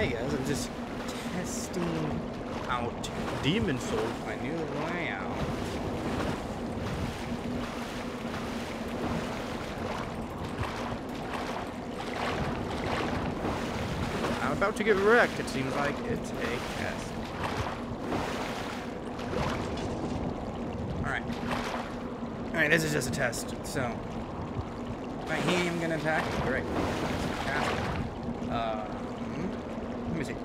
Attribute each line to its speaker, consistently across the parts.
Speaker 1: Hey guys, I'm just testing out Demon Souls, my new layout. I'm about to get wrecked. It seems like it's a test. Alright, this is just a test. So, if I hear him gonna attack, great. Let me see.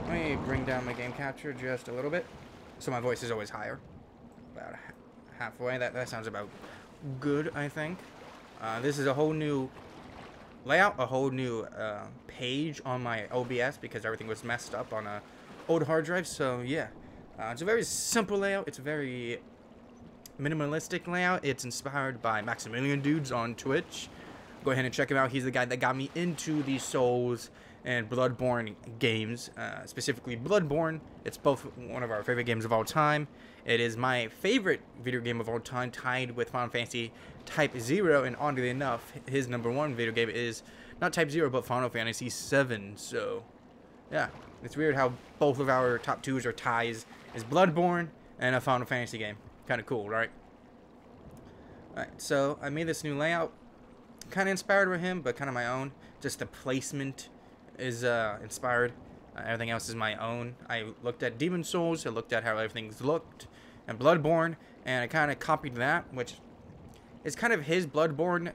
Speaker 1: Let me bring down my game capture just a little bit, so my voice is always higher. About halfway. That sounds about good, I think. This is a whole new layout, a whole new page on my OBS because everything was messed up on a old hard drive. So yeah, it's a very simple layout. It's a very minimalistic layout. It's inspired by Maximilian Dudes on Twitch. Go ahead and check him out. He's the guy that got me into the Souls and Bloodborne games, specifically Bloodborne. It's both one of our favorite games of all time. It is my favorite video game of all time, tied with Final Fantasy Type 0, and oddly enough, his #1 video game is not Type 0, but Final Fantasy 7, so yeah. It's weird how both of our top 2s are ties, is Bloodborne and a Final Fantasy game. Kind of cool, right? Alright, so I made this new layout, kind of inspired with him, but kind of my own. Just the placement is inspired. Everything else is my own. I looked at Demon Souls, I looked at how everything's looked, and Bloodborne, and I kind of copied that, which is kind of his Bloodborne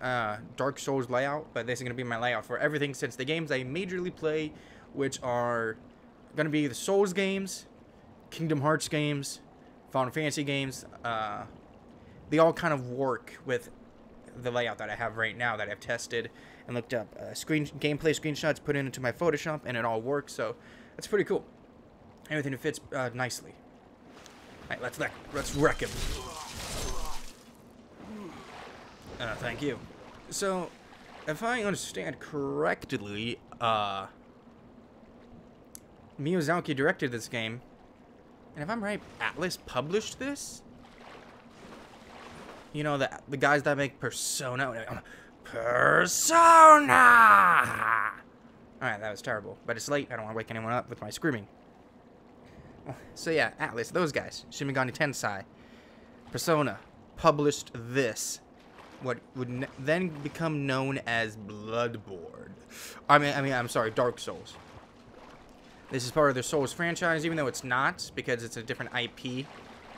Speaker 1: Dark Souls layout, but this is going to be my layout for everything since the games I majorly play, which are going to be the Souls games, Kingdom Hearts games, Final Fantasy games. They all kind of work with the layout that I have right now that I've tested and looked up gameplay screenshots, put it into my Photoshop, and it all works. So that's pretty cool. Everything fits nicely. All right, let's wreck him. Thank you. So, if I understand correctly, Miyazaki directed this game, and if I'm right, Atlas published this. You know, the guys that make Persona. Persona! Alright, that was terrible. But it's late. I don't want to wake anyone up with my screaming. So yeah, Atlas, those guys. Shin Megami Tensei. Persona published this. What would then become known as Bloodborne. I'm sorry, Dark Souls. This is part of the Souls franchise, even though it's not, because it's a different IP.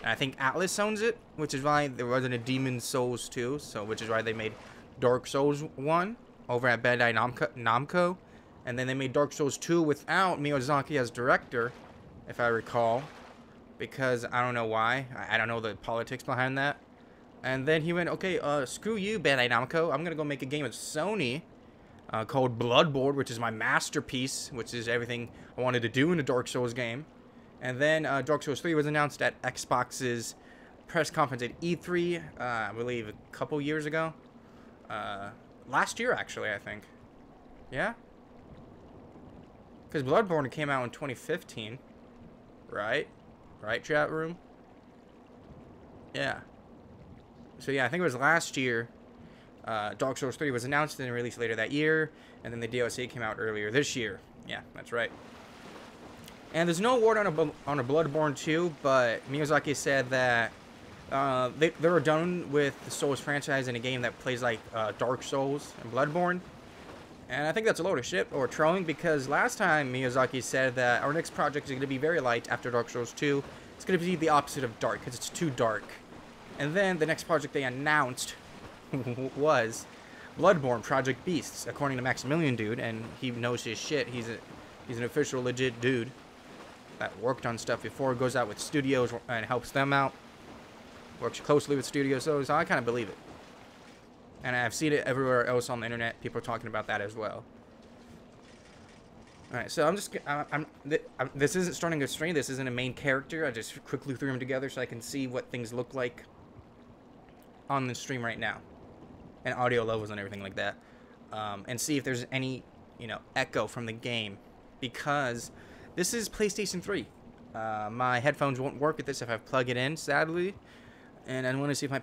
Speaker 1: And I think Atlas owns it, which is why there wasn't a Demon Souls 2, so which is why they made Dark Souls 1 over at Bandai Namco. And then they made Dark Souls 2 without Miyazaki as director, if I recall. Because I don't know why. I don't know the politics behind that. And then he went, okay, screw you, Bandai Namco. I'm going to go make a game with Sony called Bloodborne, which is my masterpiece, which is everything I wanted to do in a Dark Souls game. And then Dark Souls 3 was announced at Xbox's press conference at E3, I believe a couple years ago. Last year, actually, I think. Yeah? Because Bloodborne came out in 2015. Right? Right, chat room? Yeah. So yeah, I think it was last year. Dark Souls 3 was announced and released later that year. And then the DLC came out earlier this year. Yeah, that's right. And there's no word on a Bloodborne 2, but Miyazaki said that they were done with the Souls franchise in a game that plays like Dark Souls and Bloodborne. And I think that's a load of shit or trolling, because last time Miyazaki said that our next project is going to be very light after Dark Souls 2. It's going to be the opposite of dark, because it's too dark. And then the next project they announced was Bloodborne Project Beasts, according to Maximilian Dude, and he knows his shit. He's an official legit dude that worked on stuff before, goes out with studios and helps them out, works closely with studios, so I kind of believe it. And I've seen it everywhere else on the internet. People are talking about that as well. Alright, so this isn't starting a stream. This isn't a main character. I just quickly threw them together so I can see what things look like on the stream right now. And audio levels and everything like that. And see if there's any, echo from the game. Because this is PlayStation 3. My headphones won't work with this if I plug it in, sadly. and I want to see if my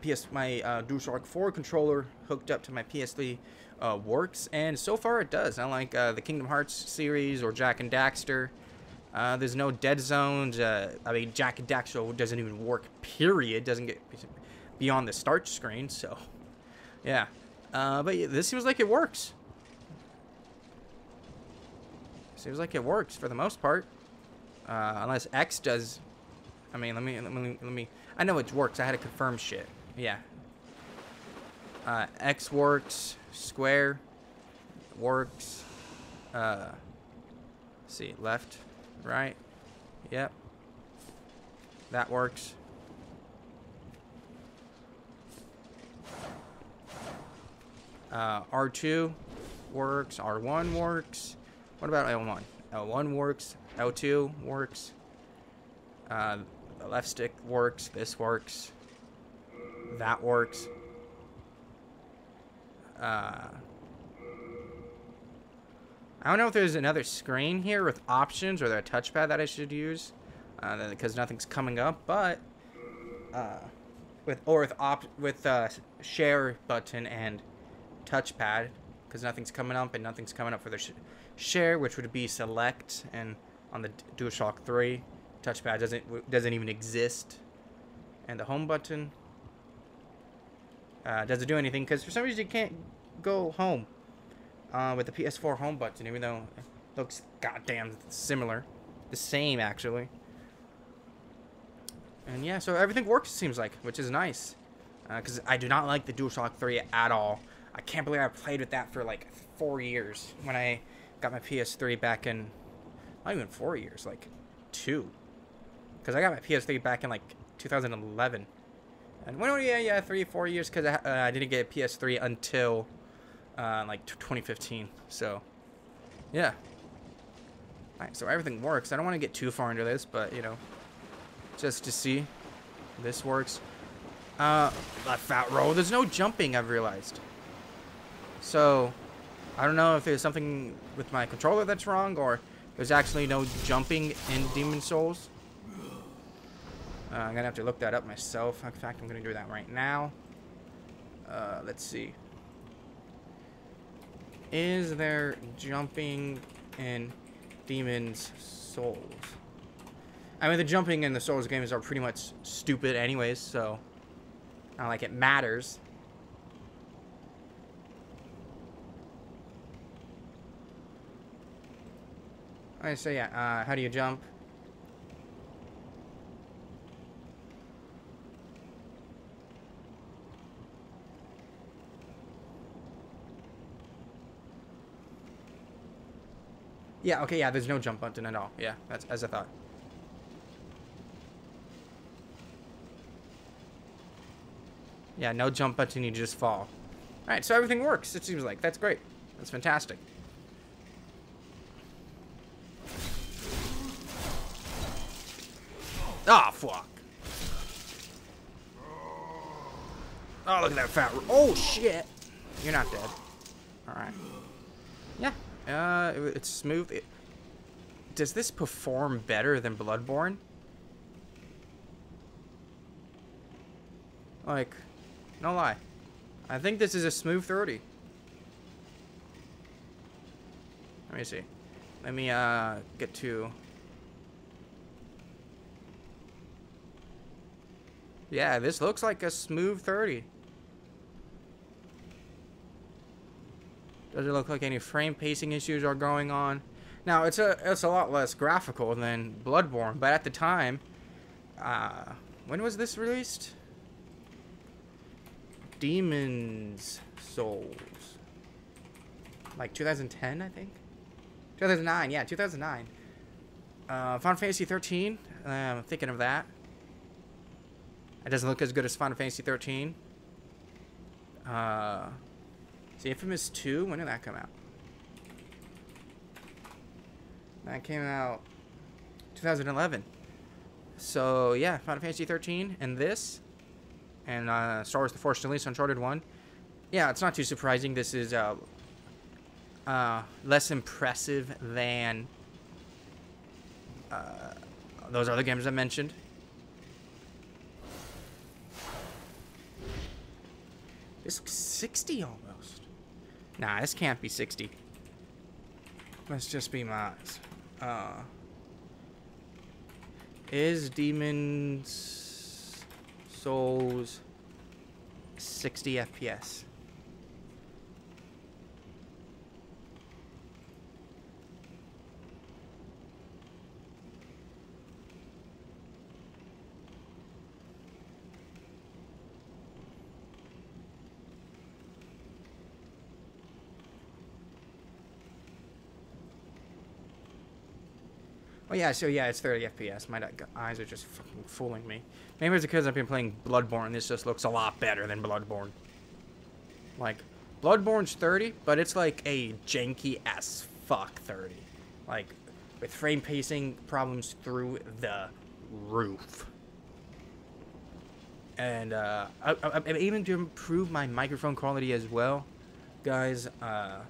Speaker 1: DualShock 4 controller hooked up to my PS3 works, and so far it does. Unlike the Kingdom Hearts series or Jak and Daxter, there's no dead zones. I mean, Jak and Daxter doesn't even work, period. Doesn't get beyond the start screen, so yeah. But this seems like it works. Seems like it works for the most part. Unless X does. I mean, let me. I know it works. I had to confirm shit. Yeah. X works. Square works. See, left, right. Yep. That works. R2 works. R1 works. What about L1? L1 works. L2 works. The left stick works. This works. That works. I don't know if there's another screen here with options or a touchpad that I should use, because nothing's coming up. But with share button and touchpad, because nothing's coming up and nothing's coming up for the share, which would be select, and on the DualShock 3 touchpad doesn't even exist, and the home button doesn't do anything because for some reason you can't go home with the PS4 home button, even though it looks goddamn similar, the same actually. And yeah, so everything works, it seems like, which is nice, because I do not like the DualShock 3 at all. I can't believe I played with that for like 4 years when I got my PS3 back in, not even 4 years, like 2. Because I got my PS3 back in like 2011. And well, yeah, 3-4 years, because I didn't get a PS3 until like 2015. So, yeah. Alright, so everything works. I don't want to get too far into this, but, you know, just to see. This works. That fat roll. There's no jumping, I've realized. So, I don't know if there's something with my controller that's wrong, or there's actually no jumping in Demon Souls. I'm gonna have to look that up myself. In fact, I'm gonna do that right now. Let's see. Is there jumping in Demon's Souls? I mean, the jumping in the Souls games are pretty much stupid anyways, so not like it matters. Alright, so yeah, how do you jump? Yeah, okay, yeah, there's no jump button at all. Yeah, that's as I thought. Yeah, no jump button, you just fall. Alright, so everything works, it seems like. That's great. That's fantastic. Ah, fuck. Oh, look at that fat... Oh, shit. You're not dead. Alright. Yeah. It's smooth. Does this perform better than Bloodborne? Like, no lie. I think this is a smooth 30. Let me see. Let me, get to... Yeah, this looks like a smooth 30. Doesn't look like any frame pacing issues are going on. Now, it's a lot less graphical than Bloodborne, but at the time, when was this released? Demon's Souls. Like 2010, I think? 2009, yeah, 2009. Final Fantasy 13, I'm thinking of that. It doesn't look as good as Final Fantasy 13. See, Infamous 2, when did that come out? That came out 2011. So, yeah, Final Fantasy 13 and this. And Star Wars The Force Unleashed, Uncharted 1. Yeah, it's not too surprising. This is less impressive than those other games I mentioned. This looks 60 almost. Nah, this can't be 60. Must just be my eyes. Is Demon's Souls 60 FPS? Oh yeah, so yeah, it's 30 FPS. My eyes are just fucking fooling me. Maybe it's because I've been playing Bloodborne. This just looks a lot better than Bloodborne. Like, Bloodborne's 30, but it's like a janky as fuck 30. Like, with frame pacing problems through the roof. And I'm aiming to improve my microphone quality as well. Guys, I'm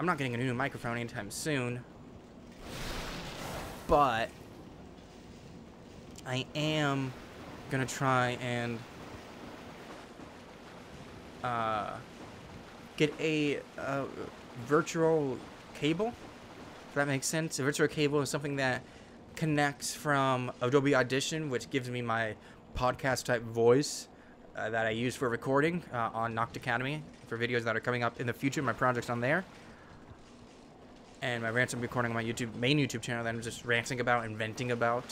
Speaker 1: not getting a new microphone anytime soon. But I am gonna try and get a virtual cable, if that makes sense. A virtual cable is something that connects from Adobe Audition, which gives me my podcast type voice that I use for recording on Noct Academy for videos that are coming up in the future. My project's on there. And my rants I'm recording on my main YouTube channel that I'm just ranting about and venting about,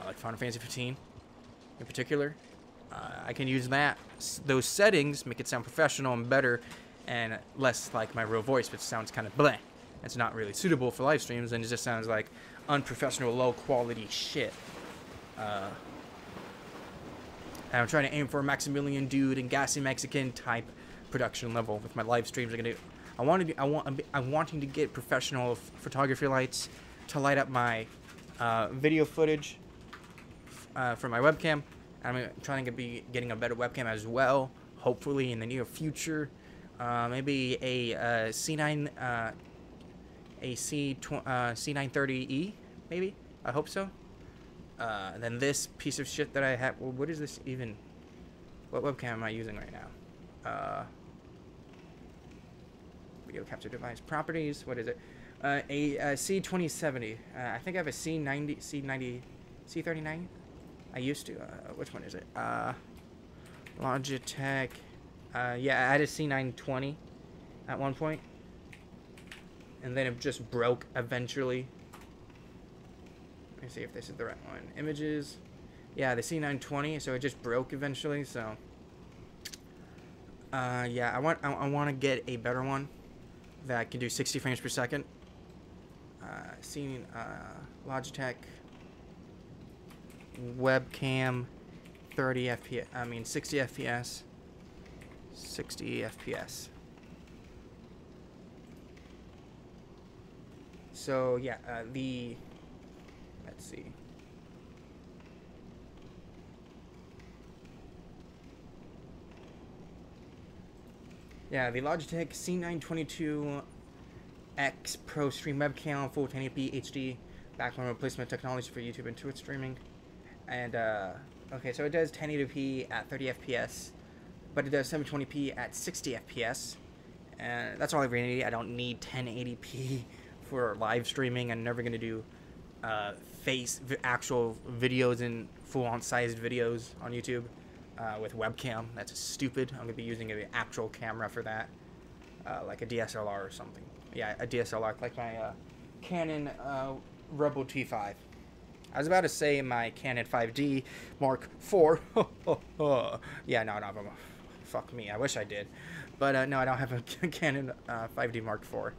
Speaker 1: like Final Fantasy 15 in particular. I can use those settings, make it sound professional and better, and less like my real voice, which sounds kind of bleh. It's not really suitable for live streams, and it just sounds like unprofessional, low quality shit. And I'm trying to aim for a Maximilian Dude and Gassy Mexican type production level with my live streams. I'm wanting to get professional photography lights to light up my video footage for my webcam. I'm trying to be getting a better webcam as well, hopefully in the near future. Maybe a C9 C930E, maybe. I hope so. And then this piece of shit that I have. Well, what is this even? What webcam am I using right now? Video capture device properties. What is it? A C2070. I think I have a C90, C90, C39. I used to. Which one is it? Logitech. Yeah, I had a C920 at one point, and then it just broke eventually. Let me see if this is the right one. Images. Yeah, the C920. So it just broke eventually. So. Yeah, I want to get a better one that can do 60 frames per second. Logitech webcam 30 FPS. I mean 60 FPS. 60 FPS. So yeah, let's see. Yeah, the Logitech C922X Pro Stream Webcam, full 1080p HD, background replacement technology for YouTube and Twitch streaming. And, okay, so it does 1080p at 30 FPS, but it does 720p at 60 FPS. And that's all I really need. I don't need 1080p for live streaming. I'm never going to do actual videos and full-on sized videos on YouTube. With webcam. That's stupid. I'm going to be using an actual camera for that. Like a DSLR or something. Yeah, a DSLR, like my Canon Rebel T5. I was about to say my Canon 5D Mark IV. Yeah, no, fuck me. I wish I did. But no, I don't have a Canon 5D Mark IV.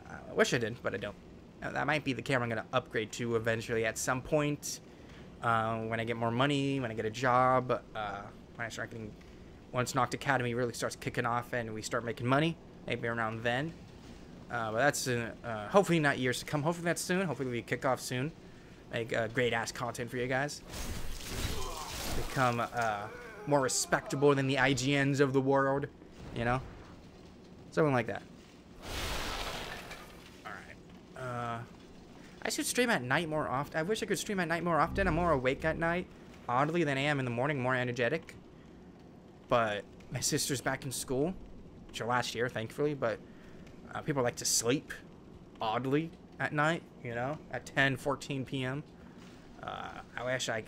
Speaker 1: I wish I did, but I don't. That might be the camera I'm going to upgrade to eventually at some point. When I get more money, when I get a job, when I start getting, once Noct Academy really starts kicking off and we start making money, maybe around then. But that's hopefully not years to come. Hopefully that's soon. Hopefully we kick off soon. Make great ass content for you guys. Become more respectable than the IGNs of the world, you know, something like that. I should stream at night more often. I wish I could stream at night more often. I'm more awake at night, oddly, than I am in the morning, more energetic. But My sister's back in school, which are last year, thankfully, but people like to sleep oddly at night, you know, at 10, 14 p.m. I wish I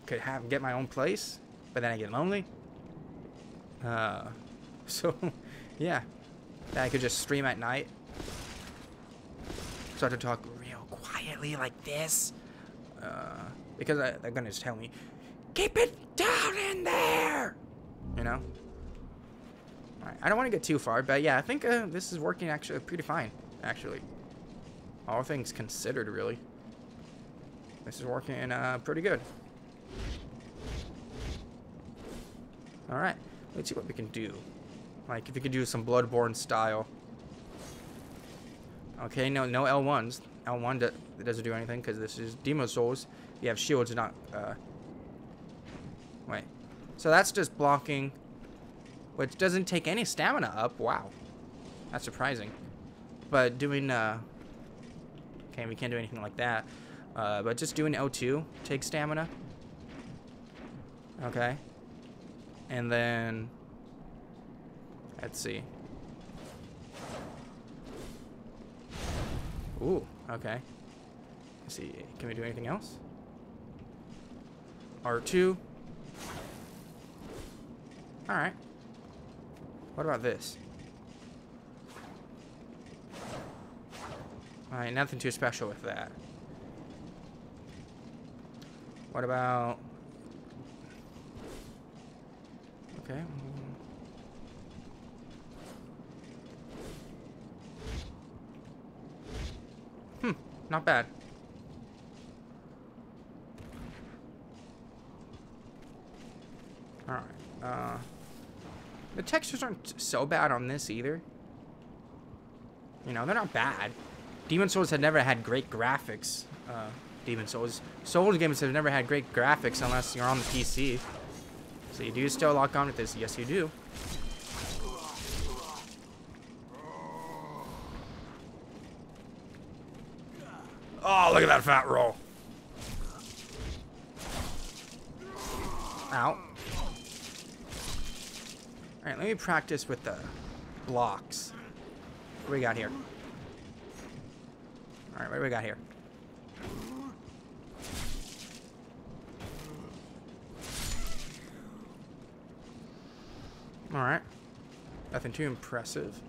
Speaker 1: could get my own place, but then I get lonely. So, yeah, that I could just stream at night. Start to talk real quietly like this. Because they're gonna just tell me, keep it down in there! You know? Alright, I don't want to get too far, but yeah, I think this is working actually pretty fine, actually. All things considered, really. This is working pretty good. Alright, let's see what we can do. Like, if we can do some Bloodborne style. Okay, no L1s. L1 doesn't do anything because this is Demon Souls. You have shields, not... Wait. So that's just blocking, which doesn't take any stamina up. Wow. That's surprising. But doing... Okay, we can't do anything like that. But just doing L2 takes stamina. Okay. And then... Let's see. Ooh, okay. Let's see, can we do anything else? R2. Alright. What about this? Alright, nothing too special with that. What about... Okay. Not bad. Alright. The textures aren't so bad on this either. You know, they're not bad. Demon Souls had never had great graphics. Demon Souls. Souls games have never had great graphics unless you're on the PC. So you do still lock on with this. Yes, you do. Oh, look at that fat roll. Ow. Alright, let me practice with the blocks. What do we got here? Alright, what do we got here? Alright. Nothing too impressive.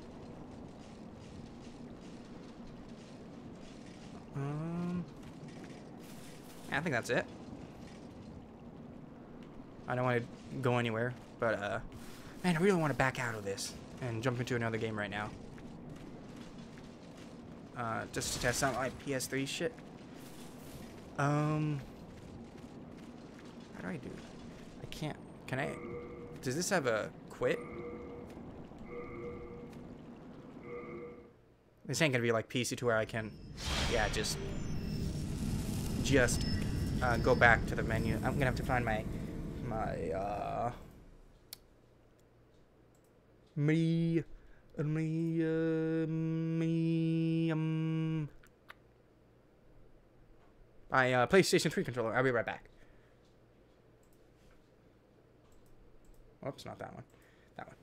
Speaker 1: I think that's it. I don't want to go anywhere, but man, I really want to back out of this and jump into another game right now. Just to test out my PS3 shit. How do I do? I can't. Can I? Does this have a quit? This ain't gonna be like PC to where I can, yeah, just go back to the menu. I'm gonna have to find my PlayStation 3 controller. I'll be right back. Oops, not that one. That one.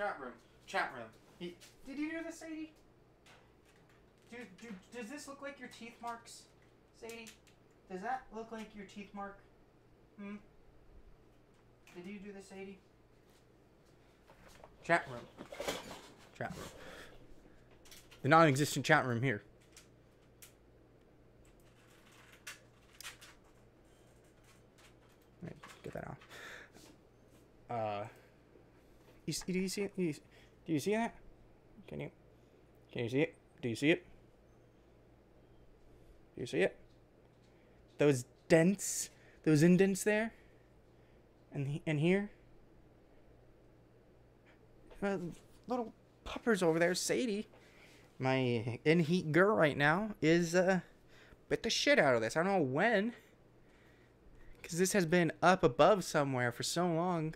Speaker 1: chat room. Chat room. Did you do this, Sadie? Does this look like your teeth marks, Sadie? Does that look like your teeth mark? Hmm? Did you do this, Sadie? Chat room. Chat room. The non-existent chat room here. Right, get that off. Do you see it? Do you see that? Can you see it? Do you see it? Do you see it? Those dents, those indents there, and here. Little puppers over there. Sadie, my in-heat girl right now, is bit the shit out of this. I don't know when, because this has been up above somewhere for so long.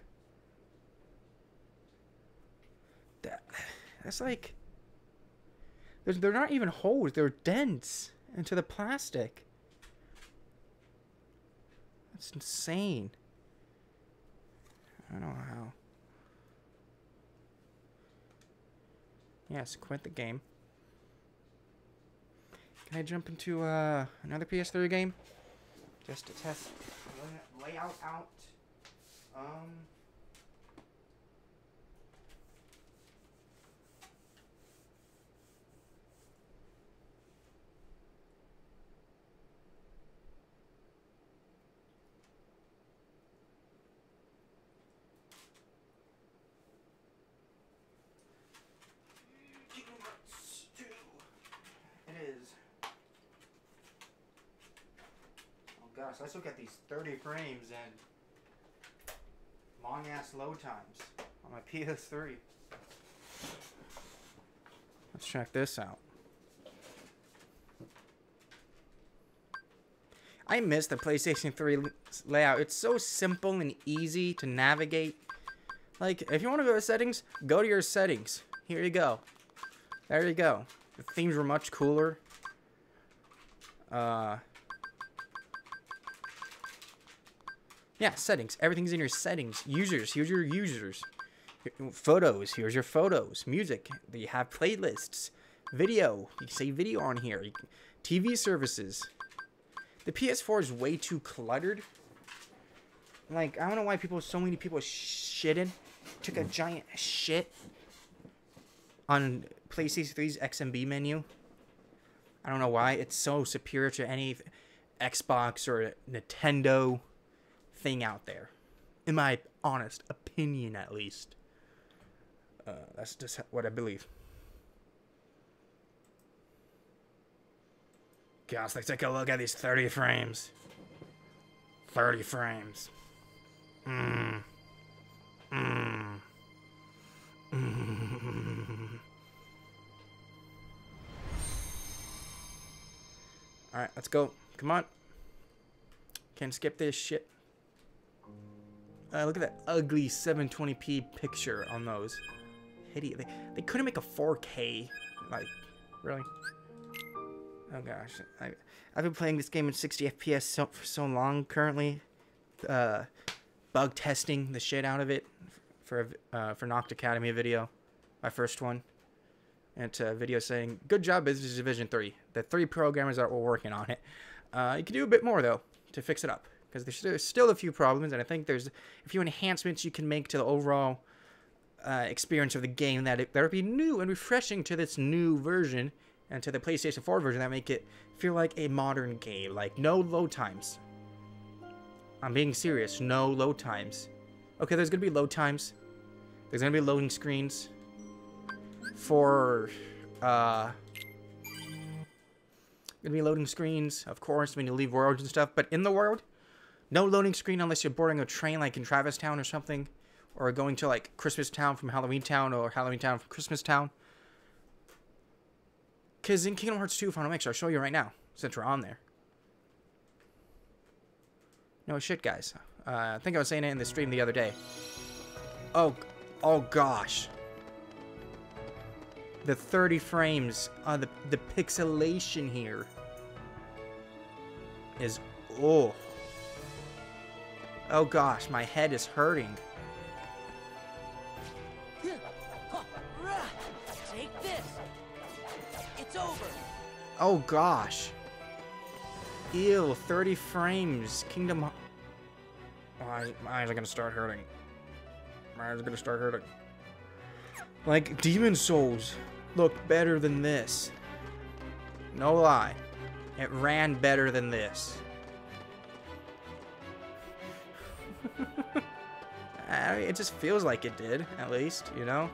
Speaker 1: That's like, they're not even holes. They're dents into the plastic. That's insane. I don't know how. Yes, quit the game. Can I jump into another PS3 game? Just to test layout out. Gosh, let's look at these 30 frames and long ass load times on my PS3. Let's check this out. I miss the PlayStation 3 layout. It's so simple and easy to navigate. Like, if you want to go to settings, go to your settings. Here you go. There you go. The themes were much cooler. Yeah, settings. Everything's in your settings. Users. Here's your users. Photos. Here's your photos. Music. You have playlists. Video. You can say video on here. TV services. The PS4 is way too cluttered. Like, I don't know why so many people shitted. Took a giant shit on PlayStation 3's XMB menu. I don't know why. It's so superior to any Xbox or Nintendo thing out there, in my honest opinion, at least. That's just what I believe. Gosh, let's take a look at these 30 frames. 30 frames. Alright, let's go. Come on. Can't skip this shit. Look at that ugly 720p picture on those. Hideous. They couldn't make a 4K. Like, really? Oh gosh. I've been playing this game in 60 FPS for so long currently. Bug testing the shit out of it for Noct Academy video. My first one. And it's a video saying, good job, Business Division 3. The 3 programmers that were working on it. You can do a bit more, though, to fix it up. Because there's still a few problems, and I think there's a few enhancements you can make to the overall experience of the game that would be new and refreshing to this new version and to the PlayStation 4 version that make it feel like a modern game. Like, no load times. I'm being serious. No load times. Okay, there's going to be load times. There's going to be loading screens for... going to be loading screens, of course, when you leave worlds and stuff. But in the world... no loading screen unless you're boarding a train like in Travis Town or something. Or going to like Christmas Town from Halloween Town or Halloween Town from Christmas Town. Because in Kingdom Hearts 2 Final Mix, I'll show you right now, since we're on there. No shit, guys. I think I was saying it in the stream the other day. Oh gosh. The 30 frames, the pixelation here is, oh gosh, my head is hurting. Oh, gosh. Ew, 30 frames. Kingdom... Oh, my eyes are gonna start hurting. My eyes are gonna start hurting. Like, Demon Souls looked better than this. No lie. It ran better than this. It just feels like it did, at least, you know?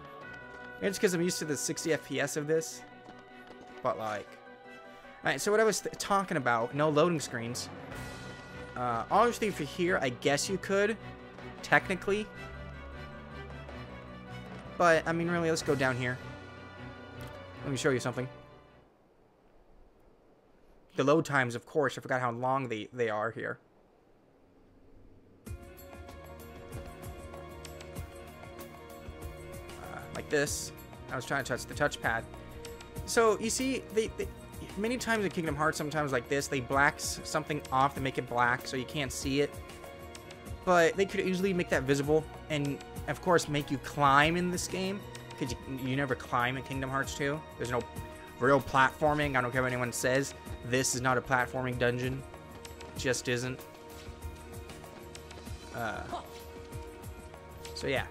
Speaker 1: It's because I'm used to the 60 FPS of this. But, like... Alright, so what I was talking about, no loading screens. Obviously, for here, I guess you could. Technically. But, I mean, really, let's go down here. Let me show you something. The load times, of course, I forgot how long they are here. Like this. I was trying to touch the touchpad. So, you see, they many times in Kingdom Hearts, sometimes like this, they black something off to make it black so you can't see it. But they could easily make that visible and, of course, make you climb in this game. Because you never climb in Kingdom Hearts 2. There's no real platforming. I don't care what anyone says. This is not a platforming dungeon. It just isn't. So, yeah.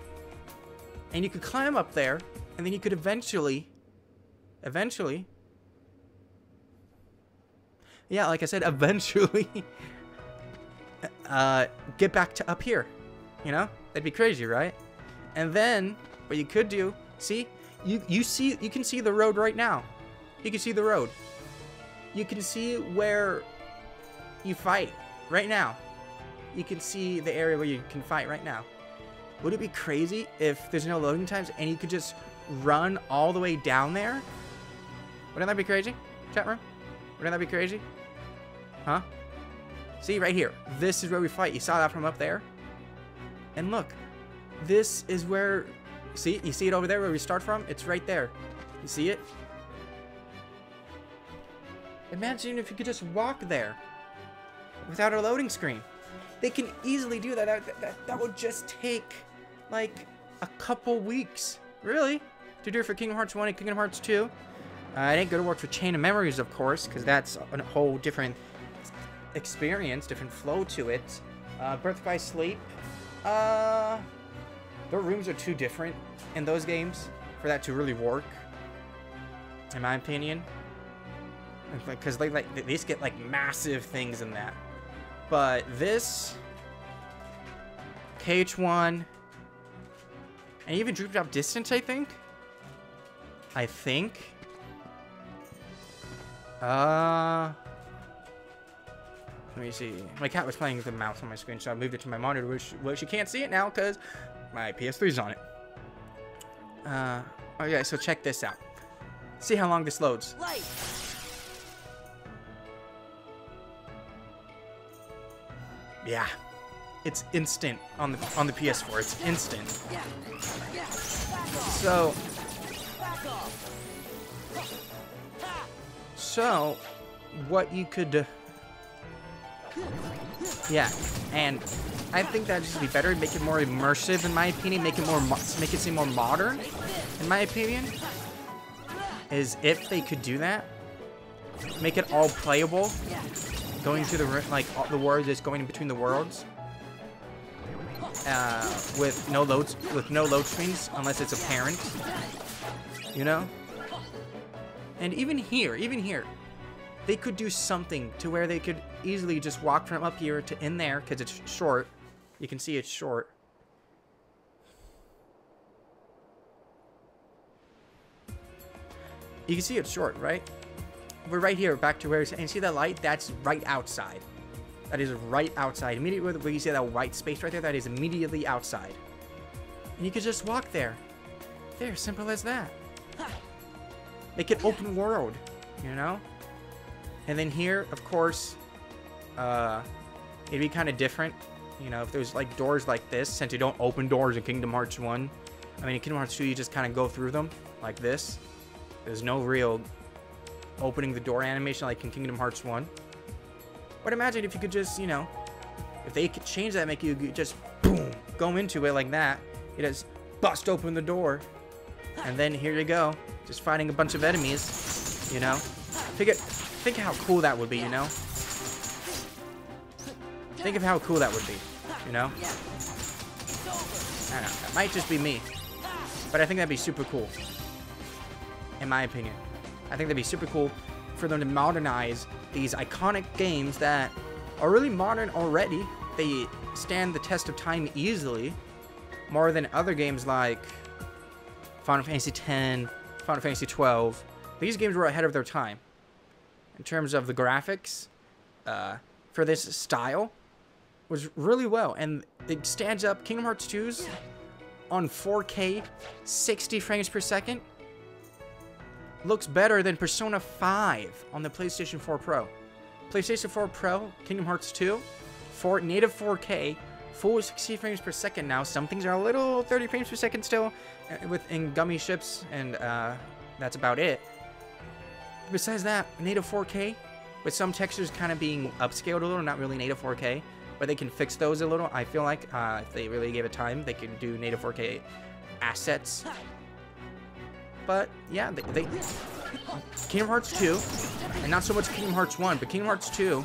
Speaker 1: And you could climb up there, and then you could eventually, yeah, like I said, eventually, get back to up here, you know? That'd be crazy, right? And then, what you could do, see, you can see the road right now. You can see the road. You can see where you fight right now. You can see the area where you can fight right now. Would it be crazy if there's no loading times and you could just run all the way down there? Wouldn't that be crazy? Chat room? Wouldn't that be crazy? Huh? See, right here. This is where we fight. You saw that from up there? And look. This is where... See? You see it over there where we start from? It's right there. You see it? Imagine if you could just walk there without a loading screen. They can easily do that. That would just take, like, a couple weeks. Really? To do it for Kingdom Hearts 1 and Kingdom Hearts 2. It ain't gonna work for Chain of Memories, of course, because that's a whole different experience, different flow to it. Birth by Sleep. The rooms are too different in those games for that to really work, in my opinion. Because they just get, like, massive things in that. But this, KH1, and even Droop Drop Distance, I think. Let me see. My cat was playing with the mouse on my screen, so I moved it to my monitor, which you can't see it now because my PS3's on it. Okay, so check this out. See how long this loads.
Speaker 2: Light.
Speaker 1: Yeah, it's instant on the PS4. It's instant. So what you could, yeah, and I think that'd just be better. Make it more immersive, in my opinion. Make it seem more modern, in my opinion. Is if they could do that, make it all playable. Going to the, like, the world is going in between the worlds, with no load screens unless it's apparent, you know. And even here, they could do something to where they could easily just walk from up here to in there because it's short. You can see it's short. You can see it's short, right? We're right here, back to where it's... And you see that light? That's right outside. That is right outside. Immediately where you see that white space right there, that is immediately outside. And you could just walk there. There, simple as that. Make it open world, you know? And then here, of course, it'd be kind of different. You know, if there's, like, doors like this, since you don't open doors in Kingdom Hearts 1. I mean, in Kingdom Hearts 2, you just kind of go through them like this. There's no real opening the door animation like in Kingdom Hearts 1. But imagine if you could just, you know, if they could change that, make you just boom, go into it like that. You just bust open the door, and then here you go, just fighting a bunch of enemies, you know. think how cool that would be, you know? Think of how cool that would be, you know? I don't know. That might just be me. But I think that'd be super cool. In my opinion. I think that'd be super cool for them to modernize these iconic games that are really modern already. They stand the test of time easily. More than other games like Final Fantasy X, Final Fantasy XII. These games were ahead of their time. In terms of the graphics, for this style, was really well. And it stands up. Kingdom Hearts 2's on 4K, 60 frames per second, looks better than Persona 5 on the PlayStation 4 Pro. PlayStation 4 Pro, Kingdom Hearts 2, native 4K, full 60 frames per second now. Some things are a little 30 frames per second still in gummy ships, and that's about it. Besides that, native 4K, with some textures kind of being upscaled a little, not really native 4K, but they can fix those a little. I feel like if they really gave it time, they can do native 4K assets. But yeah, they Kingdom Hearts 2, and not so much Kingdom Hearts 1, but Kingdom Hearts 2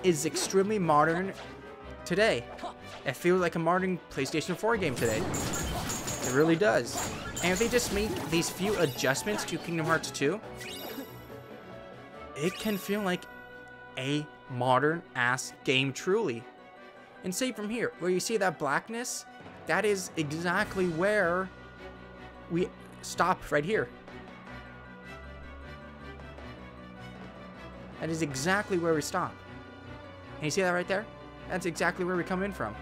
Speaker 1: is extremely modern today. It feels like a modern PlayStation 4 game today. It really does. And if they just make these few adjustments to Kingdom Hearts 2, it can feel like a modern-ass game truly. And say from here, where you see that blackness, that is exactly where we stop right here. That is exactly where we stop. And you see that right there? That's exactly where we come in from.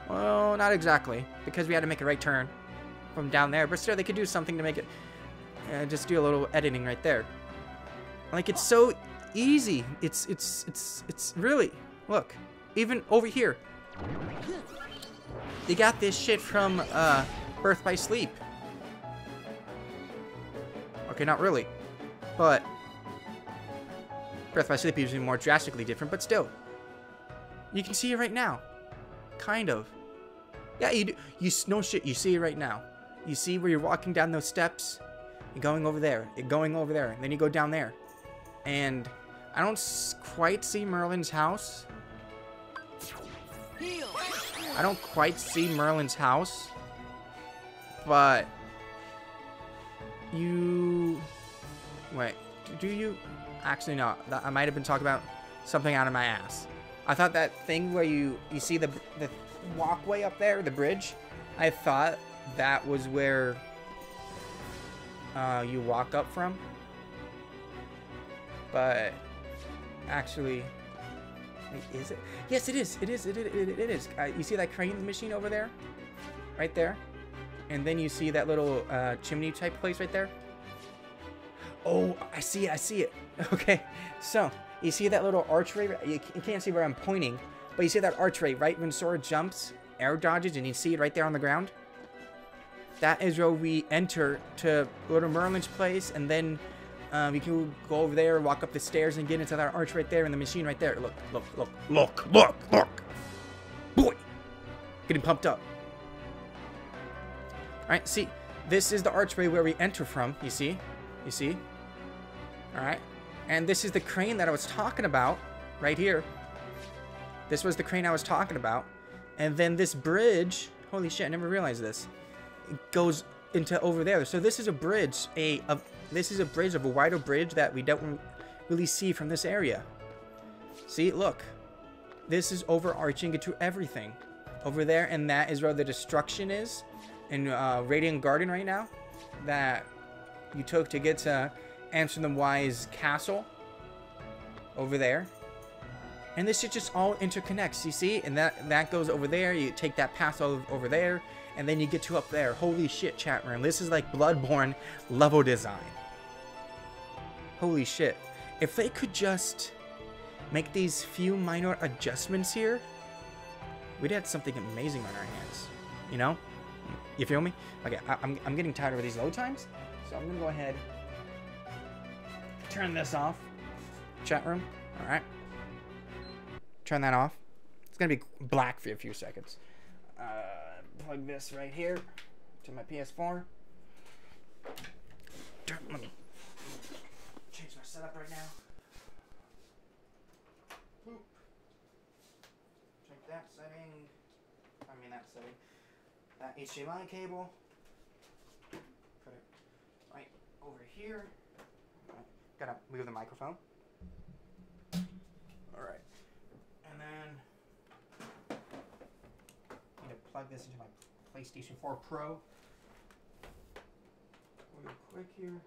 Speaker 1: Well, not exactly, because we had to make a right turn from down there. But still, they could do something to make it, just do a little editing right there. Like, it's so easy. It's really, look, even over here. They got this shit from Birth by Sleep. Okay, not really, but Birth by Sleep is even more drastically different, but still. You can see it right now. Kind of. Yeah, you do. No shit, you see it right now. You see where you're walking down those steps, you're going over there, you're going over there, and then you go down there. And I don't quite see Merlin's house. I don't quite see Merlin's house. But you... Wait, do you... Actually, no. I might have been talking about something out of my ass. I thought that thing where you see the walkway up there, the bridge, I thought that was where you walk up from. But actually, wait, is it? Yes, it is. It is. It is. You see that crane machine over there? Right there? And then you see that little chimney type place right there? Oh, I see it. I see it. Okay. So, you see that little archway? You can't see where I'm pointing, but you see that archway, right? When Sora jumps, air dodges, and you see it right there on the ground? That is where we enter to go to Merlin's place, and then we can go over there, walk up the stairs, and get into that arch right there, and the machine right there. Look, look, look, look, look, look. Boy! Getting pumped up. Alright, see, this is the archway where we enter from, you see? You see? Alright. And this is the crane that I was talking about, right here. This was the crane I was talking about. And then this bridge, holy shit, I never realized this. It goes into over there. So this is a bridge, this is a bridge of a wider bridge that we don't really see from this area. See, look. This is overarching into everything. Over there, and that is where the destruction is. In Radiant Garden right now. That you took to get to Answer the Wise Castle. Over there. And this shit just all interconnects, you see? And that goes over there. You take that path over there. And then you get to up there. Holy shit, chat room. This is like Bloodborne level design. Holy shit. If they could just make these few minor adjustments here, we'd have something amazing on our hands. You know? You feel me? Okay, I'm getting tired of these load times. So I'm going to go ahead. Turn this off. Chat room. Alright. Turn that off. It's going to be black for a few seconds. Plug this right here to my PS4. Let me change my set up right now. Boop. Check that setting. That setting. That HDMI cable. Put it right over here. Right. Gotta move the microphone. Alright. And then need to plug this into my PlayStation 4 Pro. Real quick here.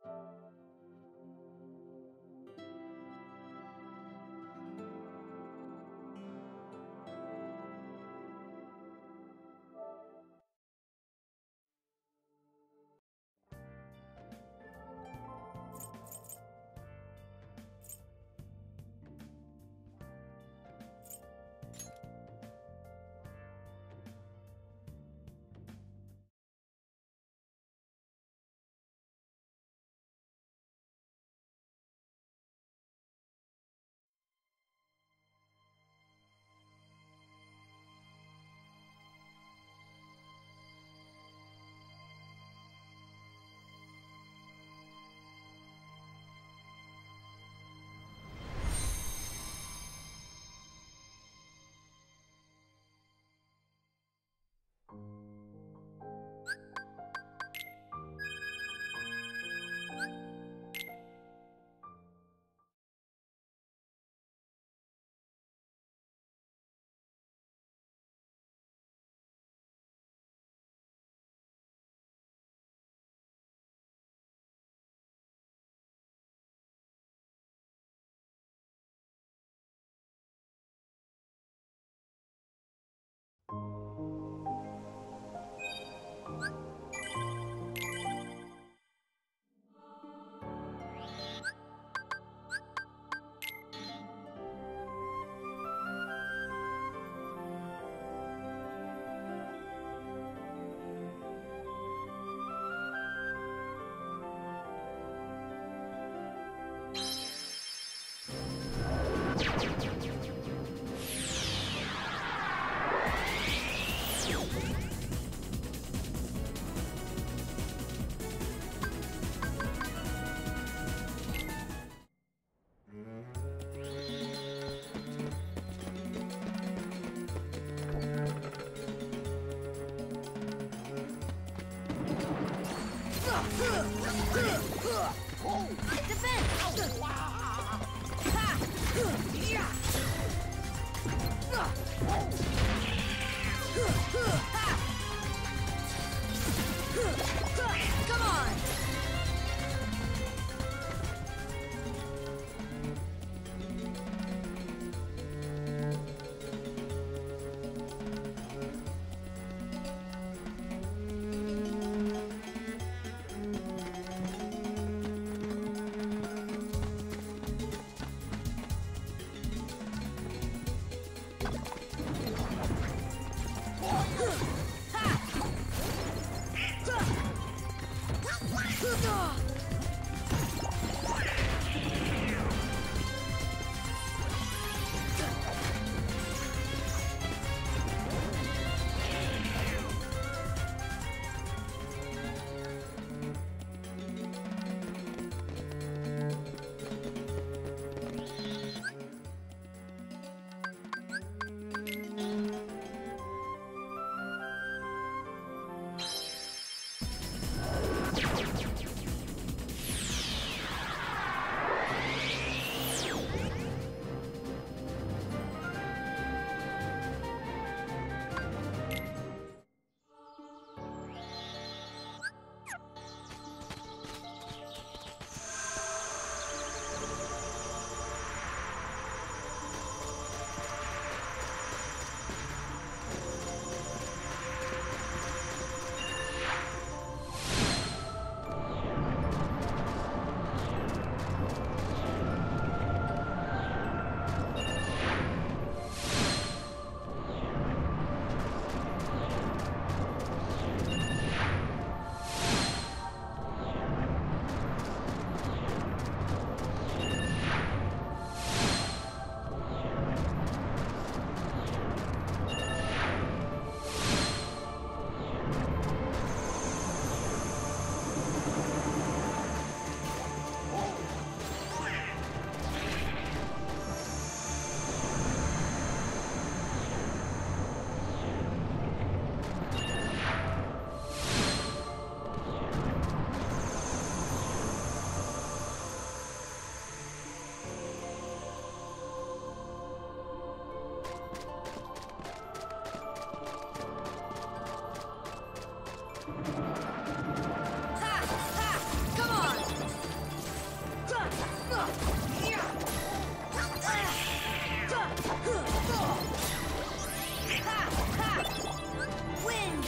Speaker 2: Come on! Wind!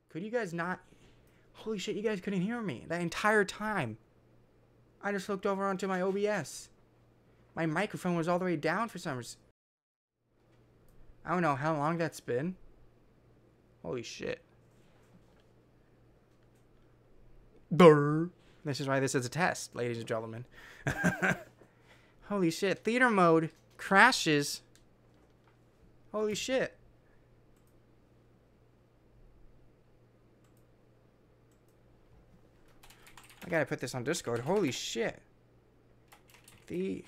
Speaker 1: Could you guys not? Holy shit, you guys couldn't hear me that entire time. I just looked over onto my OBS. My microphone was all the way down for some reason. I don't know how long that's been. Holy shit. Brr. This is why this is a test, ladies and gentlemen. Holy shit. Theater mode crashes. Holy shit. I gotta put this on Discord. Holy shit. The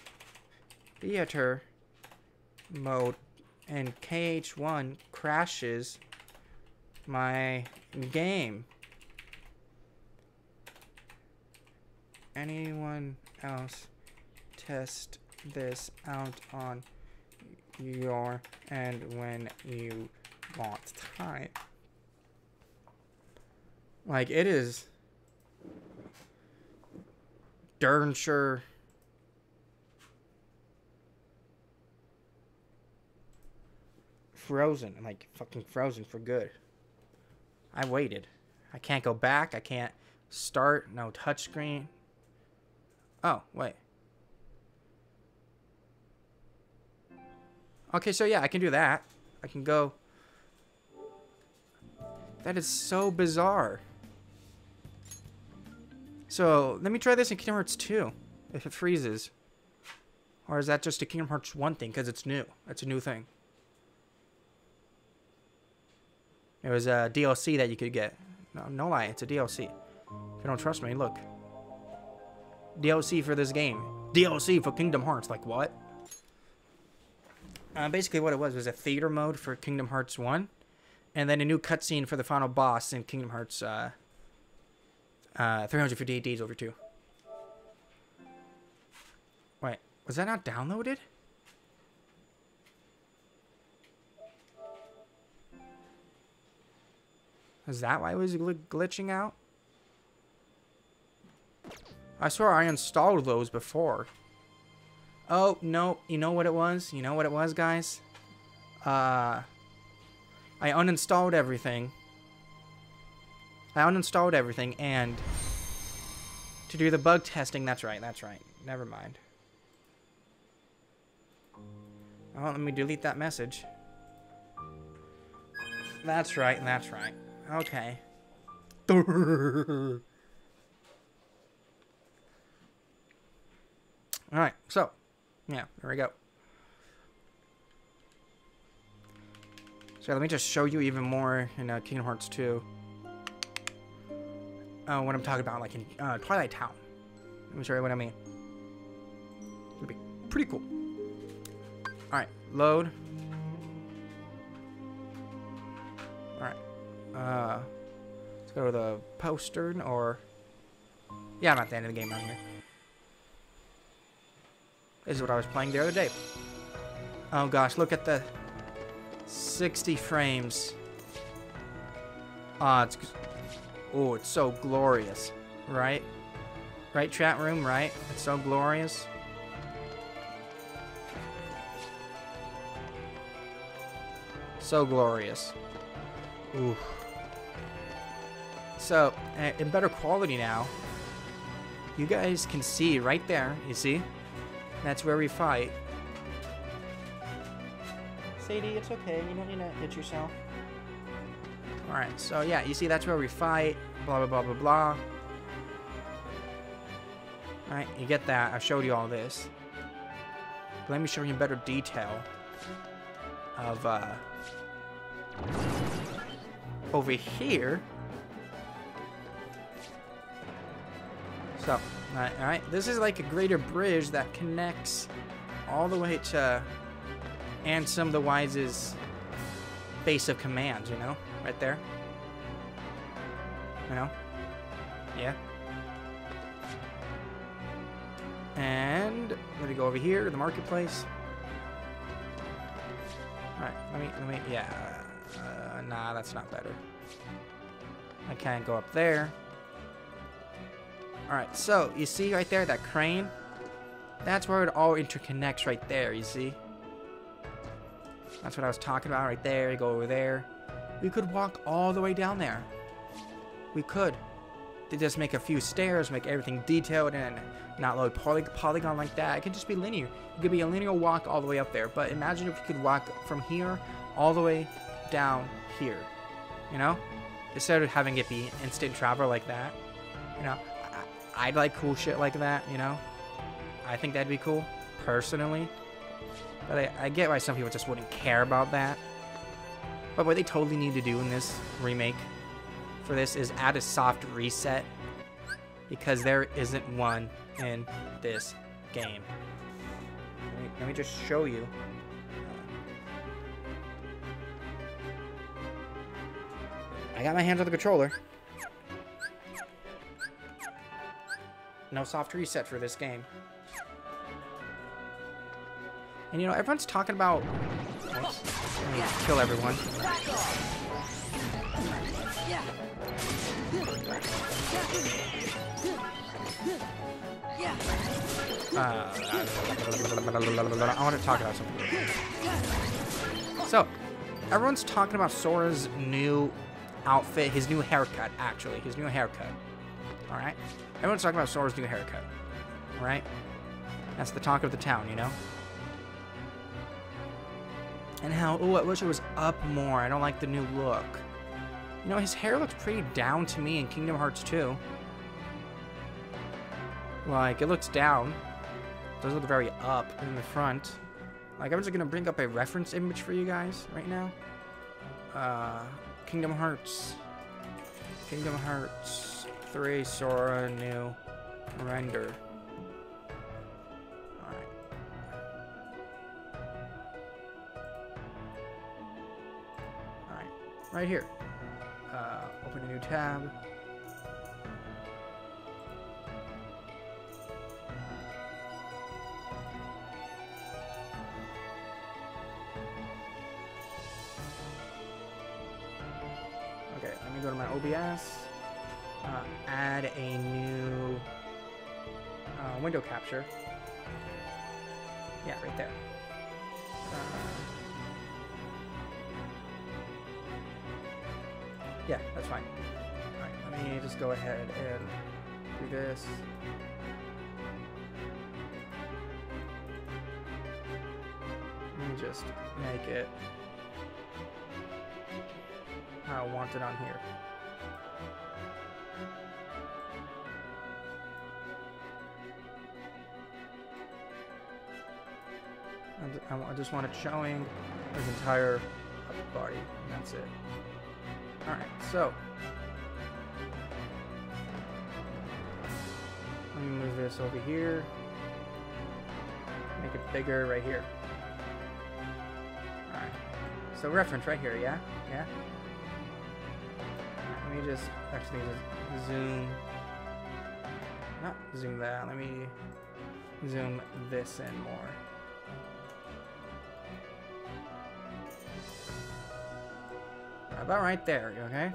Speaker 1: theater mode and KH1 crashes my game. Anyone else test this out on your end when you want time? Like, it is darn sure frozen. Like, fucking frozen for good. I waited. I can't go back. I can't start. No touchscreen. Oh, wait. Okay, so yeah, I can do that. I can go. That is so bizarre. So, let me try this in Kingdom Hearts 2. If it freezes. Or is that just a Kingdom Hearts 1 thing? Because it's new. It's a new thing. It was a DLC that you could get. No, no lie, it's a DLC. If you don't trust me, look. DLC for this game. DLC for Kingdom Hearts. Like, what? Basically what it was a theater mode for Kingdom Hearts 1. And then a new cutscene for the final boss in Kingdom Hearts 358 Days Over 2. Wait, was that not downloaded? Is that why it was glitching out? I swear I installed those before. Oh, no. You know what it was? You know what it was, guys? I uninstalled everything. And to do the bug testing, that's right. Never mind. Oh, let me delete that message. That's right. Okay. Alright, so, yeah, there we go. So let me just show you even more in Kingdom Hearts 2. What I'm talking about, like in Twilight Town. Let me show you what I mean. It'll be pretty cool. Alright, load. Alright. Let's go to the poster, or... Yeah, I'm at the end of the game right here. This is what I was playing the other day. Oh gosh, look at the 60 frames. It's so glorious, right? Right, chat room, right? It's so glorious. So glorious. Ooh. So, in better quality now, you guys can see right there, you see? That's where we fight. Sadie, it's okay. You don't need to hit yourself. Alright, so yeah, you see that's where we fight. Blah, blah, blah, blah, blah. Alright, you get that. I showed you all this. But let me show you in better detail of, over here. So, alright, this is like a greater bridge that connects all the way to Ansem the Wise's base of commands, you know? Right there. You know? Yeah. And let me go over here to the marketplace. Alright, let me, yeah. Nah, that's not better. I can't go up there. Alright, so, you see right there, that crane? That's where it all interconnects right there, you see? That's what I was talking about right there. You go over there. We could walk all the way down there. We could. They just make a few stairs, make everything detailed, and not load polygon like that. It could just be linear. It could be a linear walk all the way up there. But imagine if you could walk from here all the way down here. You know? Instead of having it be instant travel like that. You know? I'd like cool shit like that, you know? I think that'd be cool, personally. But I get why some people just wouldn't care about that. But what they totally need to do in this remake for this is add a soft reset, because there isn't one in this game. Let me just show you. I got my hands on the controller. No soft reset for this game. And you know, everyone's talking about... Oops, let me kill everyone. I want to talk about something. So, everyone's talking about Sora's new outfit, his new haircut, actually. His new haircut. Alright? Everyone's talking about Sora's new haircut. Alright? That's the talk of the town, you know? And how, oh, I wish it was up more. I don't like the new look. You know, his hair looks pretty down to me in Kingdom Hearts 2. Like, it looks down. It doesn't look very up in the front. Like, I'm just gonna bring up a reference image for you guys right now. Kingdom Hearts 3 Sora new render. Alright. Alright. Right here. Open a new tab. Okay, let me go to my OBS. Add a new window capture. Yeah, right there. Yeah, that's fine. Alright, let me just go ahead and do this. Let me just make it how I want it on here. I just want it showing his entire upper body, and that's it. Alright, so let me move this over here. Make it bigger right here. Alright. So reference right here, yeah? Yeah? Right, let me just actually just zoom. Not zoom that, let me zoom this in more. About right there, okay?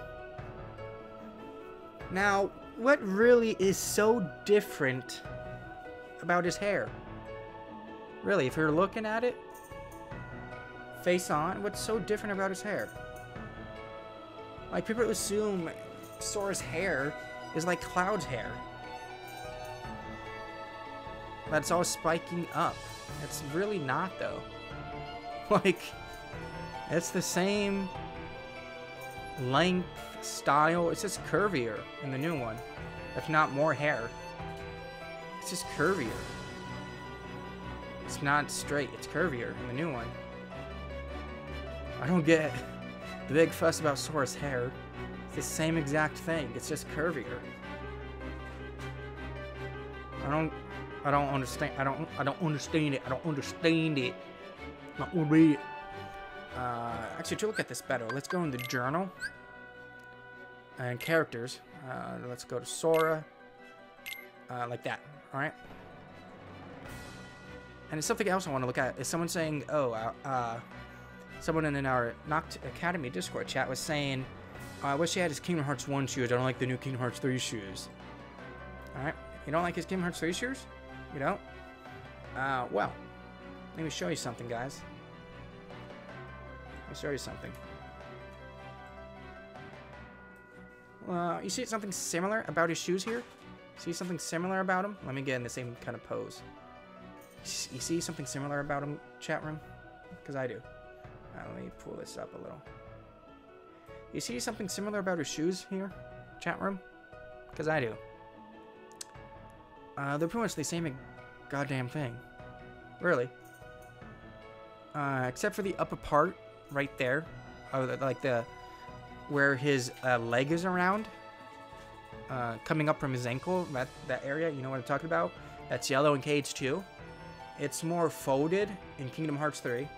Speaker 1: Now, what really is so different about his hair? Really, if you're looking at it, face on, what's so different about his hair? Like, people assume Sora's hair is like Cloud's hair. That's all spiking up. It's really not, though. Like, it's the same length, style. It's just curvier in the new one. If not more hair. It's just curvier. It's not straight, it's curvier in the new one. I don't get the big fuss about Sora's hair. It's the same exact thing. It's just curvier. I don't understand. I don't understand it. I don't understand it. Not read it. Actually, to look at this better, let's go into journal and characters. Let's go to Sora, like that. All right. And it's something else I want to look at. Is someone saying, oh, someone in our Noct Academy Discord chat was saying, I wish he had his Kingdom Hearts 1 shoes. I don't like the new Kingdom Hearts 3 shoes. All right. You don't like his Kingdom Hearts 3 shoes? You don't? Well, let me show you something, guys. Let me show you something. You see something similar about his shoes here? See something similar about him? Let me get in the same kind of pose. You see something similar about him, chat room? Because I do. Let me pull this up a little. You see something similar about his shoes here, chat room? Because I do. They're pretty much the same goddamn thing. Really. Except for the upper part right there. Like where his leg is around. Coming up from his ankle, that area, you know what I'm talking about? That's yellow in KH2. It's more folded in Kingdom Hearts 3.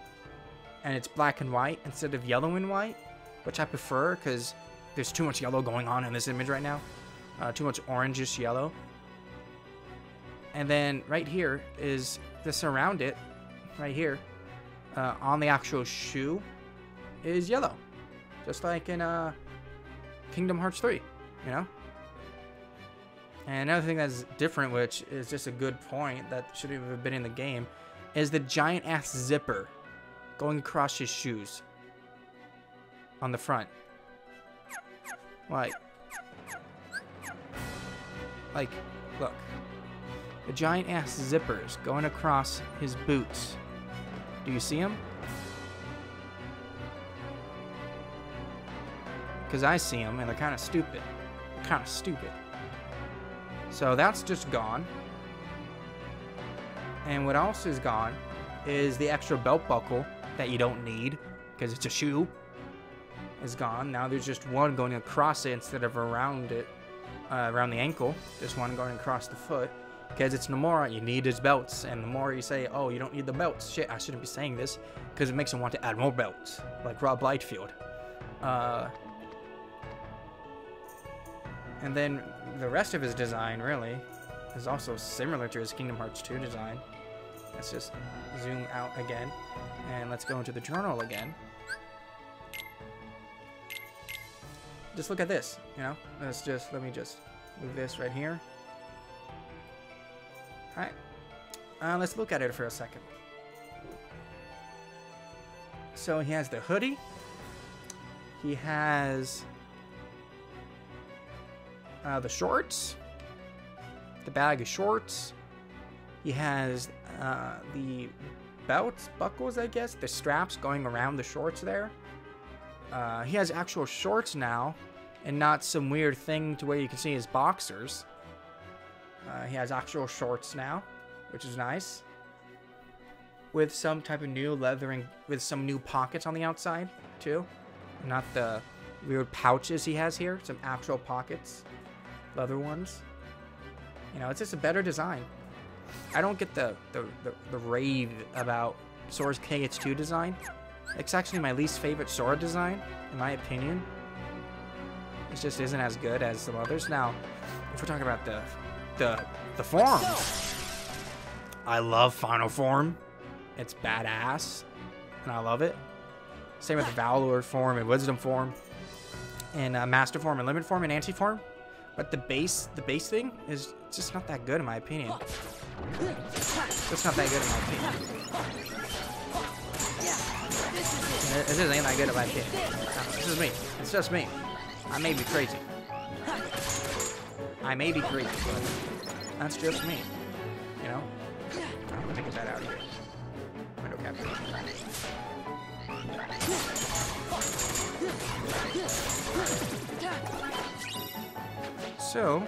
Speaker 1: And it's black and white instead of yellow and white, which I prefer because there's too much yellow going on in this image right now. Too much orangish yellow. And then right here is this around it, right here, on the actual shoe, is yellow. Just like in Kingdom Hearts 3, you know? And another thing that's different, which is just a good point that should have been in the game, is the giant ass zipper going across his shoes on the front. Like, look. The giant ass zippers going across his boots. Do you see them? Because I see them and they're kind of stupid. Kind of stupid. So that's just gone. And what else is gone is the extra belt buckle that you don't need because it's a shoe is gone. Now there's just one going across it instead of around it, around the ankle. Just one going across the foot because it's Nomura. You need his belts, and the more you say, "Oh, you don't need the belts," shit, I shouldn't be saying this because it makes him want to add more belts, like Rob Lightfield. And then the rest of his design really is also similar to his Kingdom Hearts 2 design. Let's just zoom out again. And let's go into the journal again. Just look at this, you know? Let me just move this right here. Alright. Let's look at it for a second. So he has the hoodie. He has the shorts. The bag of shorts. He has the belts, buckles, I guess, the straps going around the shorts there. He has actual shorts now, and not some weird thing to where you can see his boxers. He has actual shorts now, which is nice. With some type of new leathering, with some new pockets on the outside, too. Not the weird pouches he has here, some actual pockets. Leather ones. You know, it's just a better design. I don't get the rave about Sora's KH2 design. It's actually my least favorite Sora design, in my opinion. It just isn't as good as some others. Now, if we're talking about the forms, I love Final Form. It's badass, and I love it. Same with Valor Form and Wisdom Form, and Master Form and Limit Form and Anti Form. But the base thing is just not that good in my opinion. It's not that good in my opinion. It just ain't that good in my opinion. No, this is me. It's just me. I may be crazy. I may be crazy, but that's just me. You know? Let me get that out of here. Window capture. So,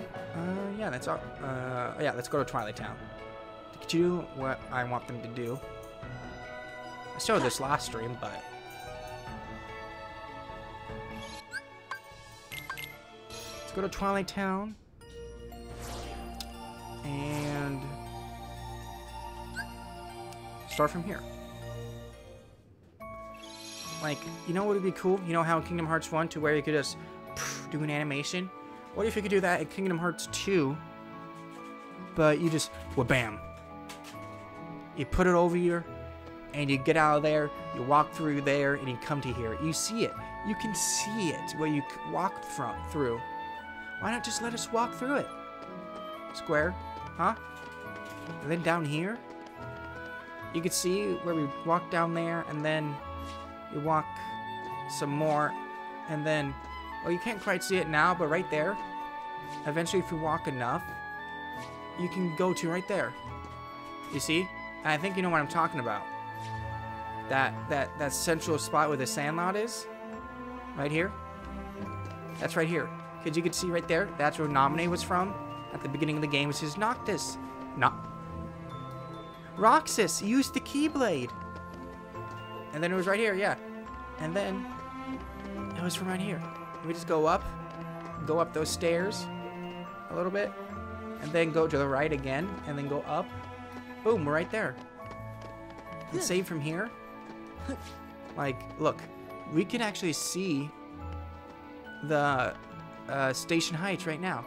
Speaker 1: yeah, that's all. Yeah, let's go to Twilight Town to do what I want them to do. I showed this last stream, but let's go to Twilight Town and start from here. Like, you know what would be cool? You know how in Kingdom Hearts 1 to where you could just do an animation? What if you could do that in Kingdom Hearts 2, but you just, well, bam. You put it over here, and you get out of there, you walk through there, and you come to here. You see it. You can see it where you walked through. Why not just let us walk through it? Square, huh? And then down here, you can see where we walk down there, and then you walk some more, and then Well, you can't quite see it now, but right there. Eventually, if you walk enough, you can go to right there. You see? And I think you know what I'm talking about. That central spot where the sandlot is. Right here. That's right here. Because you can see right there, that's where Naminé was from. At the beginning of the game, it says Noctis. Roxas used the Keyblade. And then it was right here, yeah. And then it was from right here. We just go up those stairs a little bit, and then go to the right again, and then go up. Boom, we're right there. And save from here. Like, look, we can actually see the station heights right now.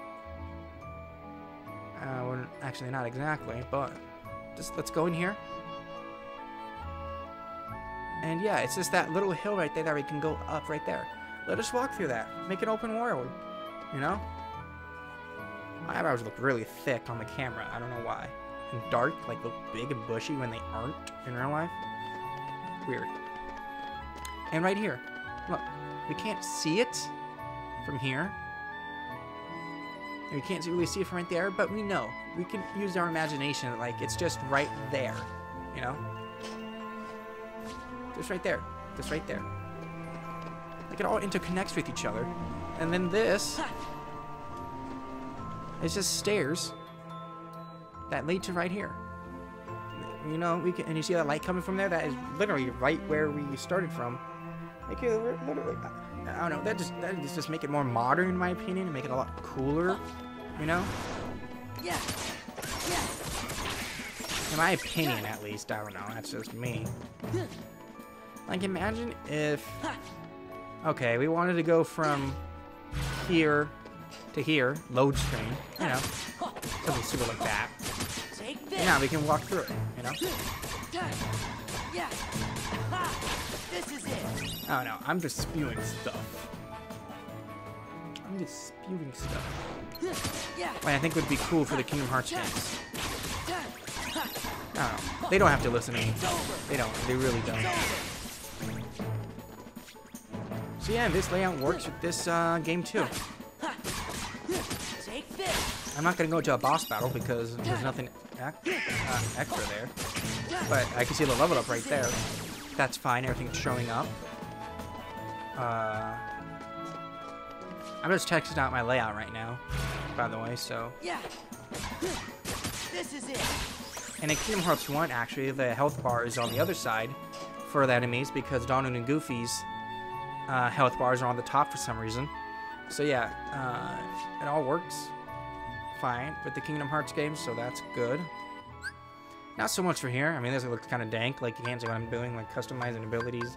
Speaker 1: Well, actually, not exactly, but just let's go in here. And yeah, it's just that little hill right there that we can go up right there. Let us walk through that. Make it open world, you know? My eyebrows look really thick on the camera. I don't know why. And dark, like look big and bushy when they aren't in real life. Weird. And right here, look, we can't see it from here. And we can't really see it from right there, but we know. We can use our imagination, like it's just right there, you know? Just right there. Just right there. Like it all interconnects with each other. And then this is just stairs that lead to right here. You know, we can, and you see that light coming from there? That is literally right where we started from. Like, literally, I don't know, that just make it more modern in my opinion, and make it a lot cooler, you know?
Speaker 2: Yeah. Yeah.
Speaker 1: In my opinion, at least. I don't know, that's just me. Like, imagine if... Okay, we wanted to go from here to here, load screen, you know, something super like that. And now we can walk through it, you know?
Speaker 2: Yeah. This is it.
Speaker 1: Oh no, I'm just spewing stuff. I'm just spewing stuff. Wait, I think would be cool for the Kingdom Hearts games. I don't know. They don't have to listen to me. They don't. They really don't. So yeah, this layout works with this game too. I'm not going to go to a boss battle because there's nothing extra there. But I can see the level up right there. That's fine, everything's showing up. I'm just texting out my layout right now, by the way, so...
Speaker 2: Yeah. This is it.
Speaker 1: And in Kingdom Hearts 1, actually, the health bar is on the other side for the enemies because Donald and Goofy's health bars are on the top for some reason. So yeah, it all works fine with the Kingdom Hearts games, so that's good. Not so much for here. I mean, this looks kind of dank, like you can't see what I'm doing, like customizing abilities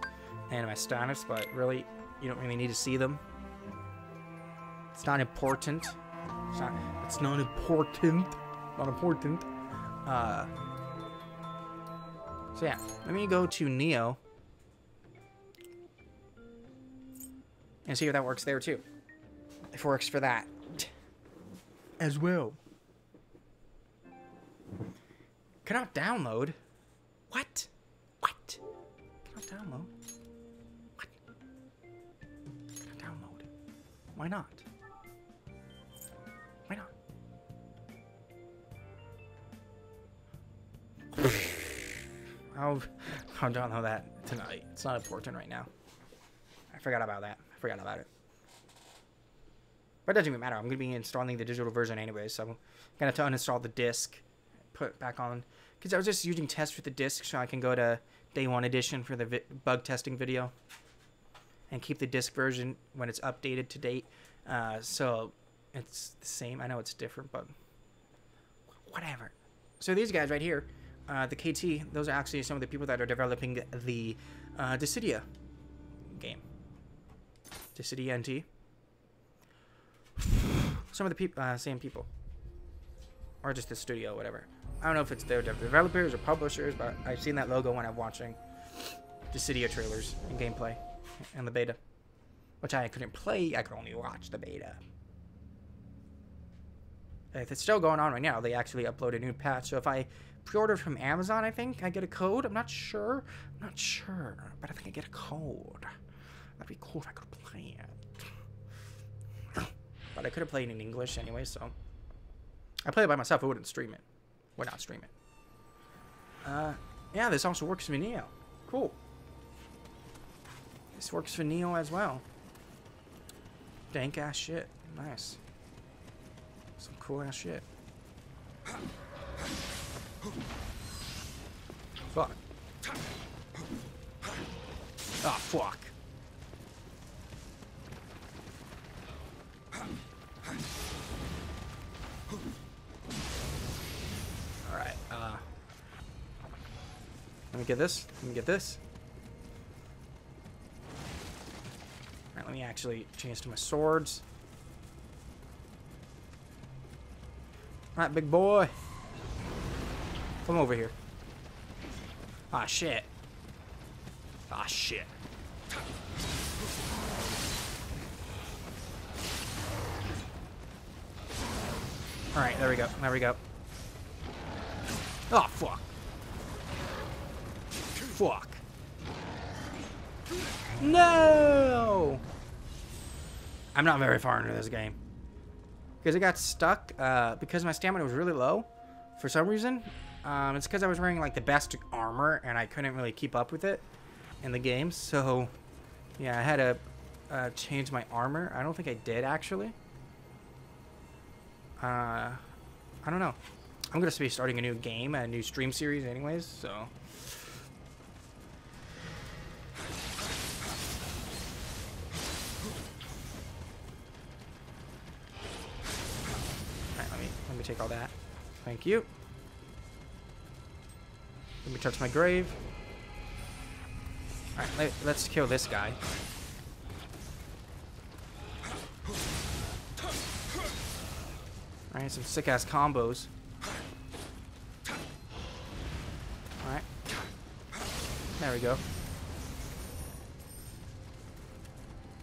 Speaker 1: and my status, but really, you don't really need to see them. It's not important. It's not important. Not important. So yeah, let me go to Neo and see if that works there too. If it works for that as well. Cannot download. What? What? Cannot download. What? Cannot download. Why not? Why not? I'll download that tonight. It's not important right now. I forgot about that. I forgot about it. But it doesn't even matter. I'm going to be installing the digital version anyway, so I'm going to uninstall the disc, put it back on. Because I was just using test with the disc, so I can go to Day 1 Edition for the bug testing video. And keep the disc version when it's updated to date. So it's the same. I know it's different, but whatever. So these guys right here, the KT, those are actually some of the people that are developing the Dissidia game. Dissidia NT. Some of the same people. Or just the studio, whatever. I don't know if it's their developers or publishers, but I've seen that logo when I'm watching Dissidia trailers and gameplay and the beta. Which I couldn't play, I could only watch the beta. If it's still going on right now, they actually upload a new patch. So if I pre-order from Amazon, I think I get a code. I'm not sure. I'm not sure. But I think I get a code. That'd be cool if I could play it. But I could have played in English anyway, so I play it by myself. I wouldn't stream it. Would not stream it. Yeah, this also works for Neo. Cool. This works for Neo as well. Dank ass shit. Nice. Some cool ass shit. Fuck. Oh, fuck. Alright, let me get this. Let me get this. Alright, let me actually change to my swords. Alright, big boy. Come over here. Ah, shit. Ah, shit. Alright, there we go. There we go. Oh, fuck. Fuck. No! I'm not very far into this game. Because it got stuck, because my stamina was really low, for some reason. It's because I was wearing, like, the best armor, and I couldn't really keep up with it in the game. So, yeah, I had to change my armor. I don't think I did, actually. I don't know. I'm going to be starting a new game, a new stream series anyways, so... Alright, let me take all that. Thank you. Let me touch my grave. Alright, let's kill this guy. Alright, some sick-ass combos. Alright. There we go.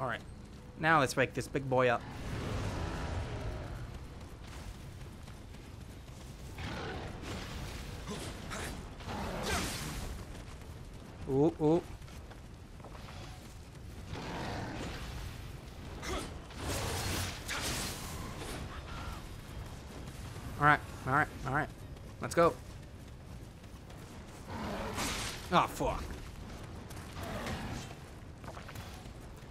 Speaker 1: Alright. Now let's wake this big boy up. Ooh, ooh. Alright, alright, alright. Let's go. Oh, fuck.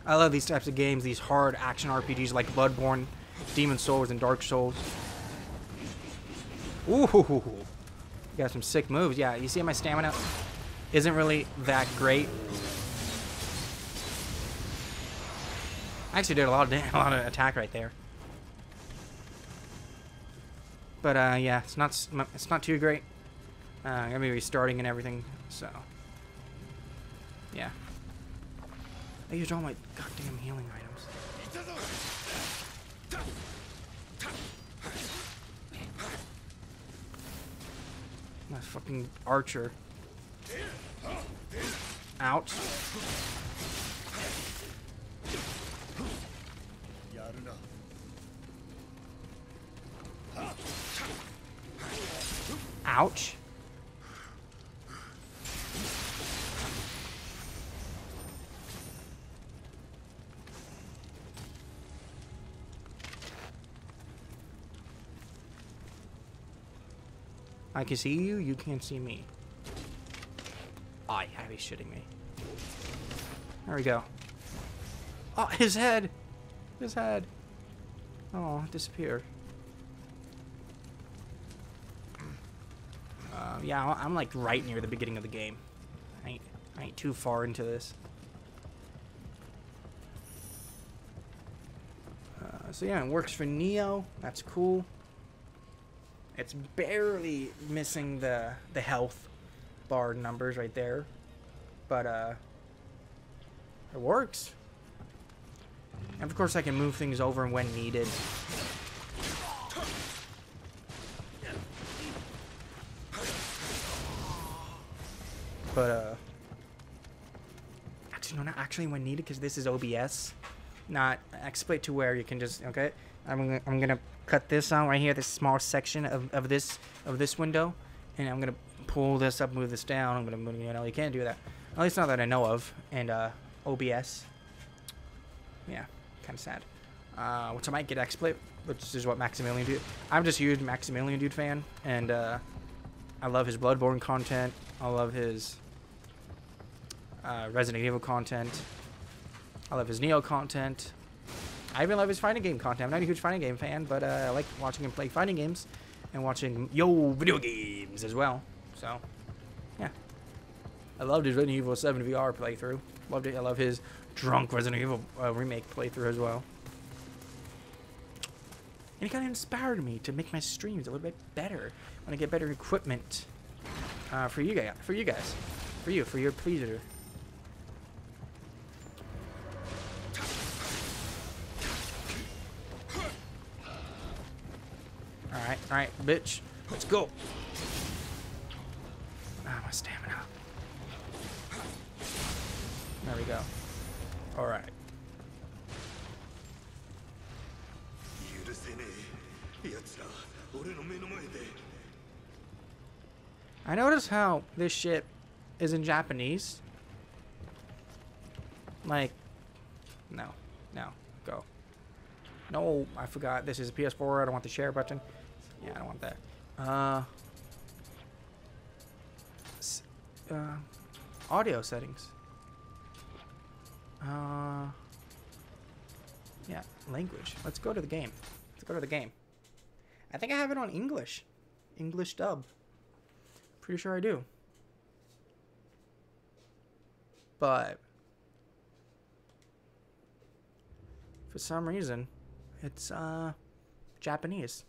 Speaker 1: I love these types of games, these hard action RPGs like Bloodborne, Demon Souls, and Dark Souls. Ooh. Got some sick moves. Yeah, you see my stamina isn't really that great. I actually did a lot of attack right there. But yeah, it's not too great. I'm gonna be restarting and everything, so yeah. I used all my goddamn healing items. My fucking archer. Ouch. Ouch. I can see you, you can't see me. Oh, you gotta be shitting me. There we go. Oh, his head! His head! Oh, it disappeared. Yeah, I'm like right near the beginning of the game. I ain't too far into this. So yeah, it works for Neo. That's cool. It's barely missing the health bar numbers right there, but it works. And of course, I can move things over when needed. But actually, no, not actually when needed, because this is OBS, not XSplit, to where you can just I'm gonna cut this out right here, this small section of this window, and I'm gonna pull this up, move this down. I'm gonna move, you can't do that, at least not that I know of. And OBS, yeah, kind of sad. which I might get XSplit, which is what Maximilian Dude. I'm just a huge Maximilian Dude fan, and I love his Bloodborne content. I love his Resident Evil content. I love his Neo content. I even love his fighting game content. I'm not a huge fighting game fan, but I like watching him play fighting games and watching video games as well. So, yeah. I loved his Resident Evil 7 VR playthrough. Loved it. I love his drunk Resident Evil remake playthrough as well. And it kind of inspired me to make my streams a little bit better. When I get better equipment for you guys, for your pleasure. All right, bitch, let's go. Ah, my stamina. There we go. All right. I notice how this shit is in Japanese. Like, no, go. No, I forgot. This is a PS4. I don't want the share button. Yeah, I don't want that. Audio settings. Yeah, language. Let's go to the game. I think I have it on English. English dub. Pretty sure I do. But for some reason, it's Japanese.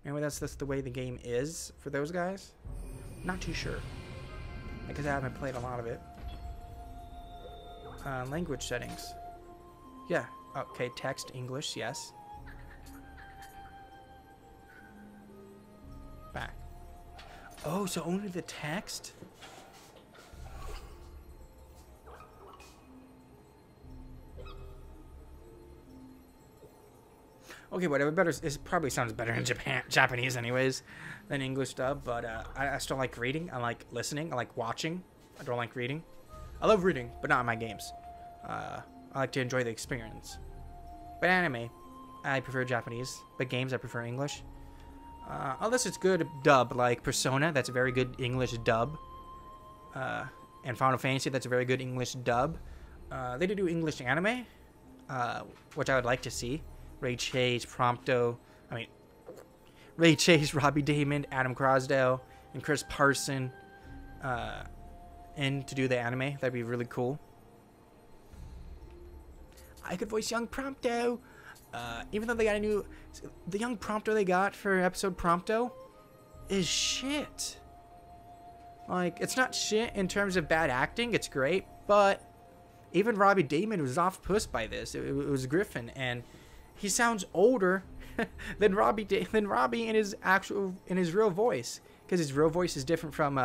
Speaker 1: Maybe that's just the way the game is for those guys. Not too sure. Because I haven't played a lot of it. Language settings. Yeah. Okay, text, English, yes. Back. Oh, so only the text? Okay, whatever. It probably sounds better in Japanese anyways than English dub, but I still like reading. I like listening. I like watching. I don't like reading. I love reading, but not in my games. I like to enjoy the experience. But anime, I prefer Japanese. But games, I prefer English. Unless it's good dub, like Persona, that's a very good English dub. And Final Fantasy, that's a very good English dub. They do English anime, which I would like to see. Ray Chase, Ray Chase, Robbie Damon, Adam Crosdale, and Chris Parson in to do the anime. That'd be really cool. I could voice young Prompto. Even though they got the young Prompto they got for episode Prompto is shit. Like, it's not shit in terms of bad acting. It's great, but even Robbie Damon was off puss by this. It was Griffin, and he sounds older than Robbie in his real voice, because his real voice is different from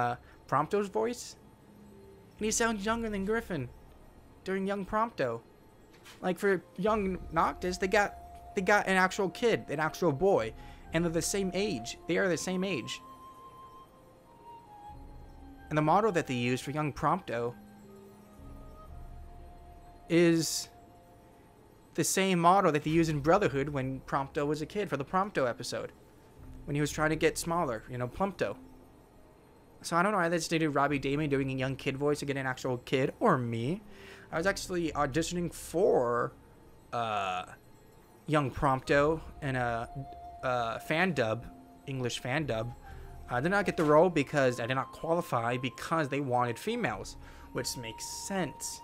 Speaker 1: Prompto's voice, and he sounds younger than Griffin during young Prompto. Like for young Noctis, they got an actual kid, an actual boy, and they're the same age. They are the same age. And the model that they use for young Prompto is the same model that they use in Brotherhood when Prompto was a kid for the Prompto episode. When he was trying to get smaller, Plumpto. So I don't know why they just did Robbie Damon doing a young kid voice to get an actual kid, or me. I was actually auditioning for young Prompto in a fan dub, English fan dub. I did not get the role because I did not qualify because they wanted females, which makes sense.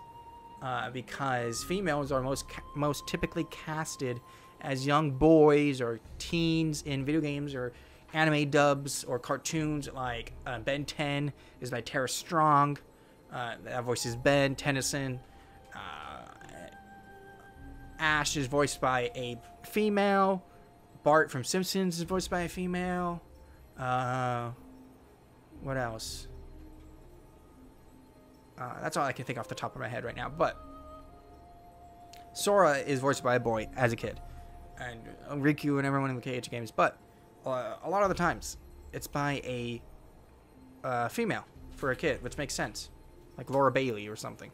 Speaker 1: Because females are most typically casted as young boys or teens in video games or anime dubs or cartoons, like Ben 10 is by Tara Strong. That voice is Ben Tennyson. Ash is voiced by a female. Bart from Simpsons is voiced by a female. What else? That's all I can think off the top of my head right now. But Sora is voiced by a boy as a kid, and Riku and everyone in the KH games. But a lot of the times, it's by a female for a kid, which makes sense, like Laura Bailey or something.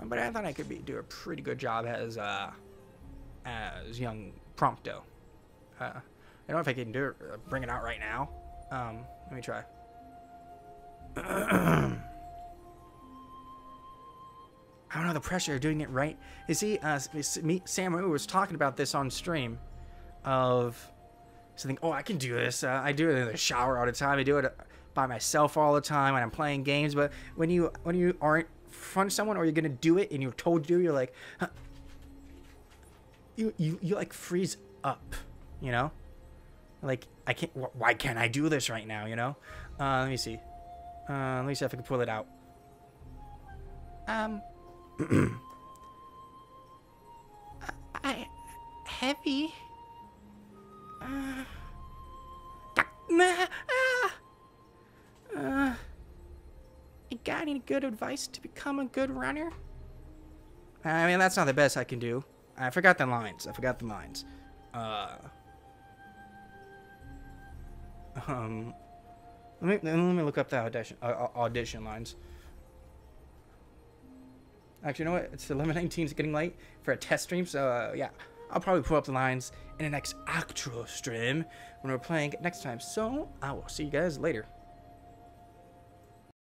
Speaker 1: But I thought I could do a pretty good job as young Prompto. I don't know if I can do it, bring it out right now. Let me try. I don't know the pressure of doing it right. You see, Sam was talking about this on stream, of something. Oh, I can do this. I do it in the shower all the time. I do it by myself all the time when I'm playing games. But when you aren't in front of someone, or you're gonna do it and you're told to do, you're like, huh. you like freeze up, you know? Like, I can't. Why can't I do this right now? You know? Let me see. Let me see if I can pull it out. Heavy. You got any good advice to become a good runner? I mean, that's not the best I can do. I forgot the lines. Let me look up the audition lines. Actually, you know what? It's 11:19. It's getting late for a test stream, so yeah, I'll probably pull up the lines in the next actual stream when we're playing next time. So I will see you guys later.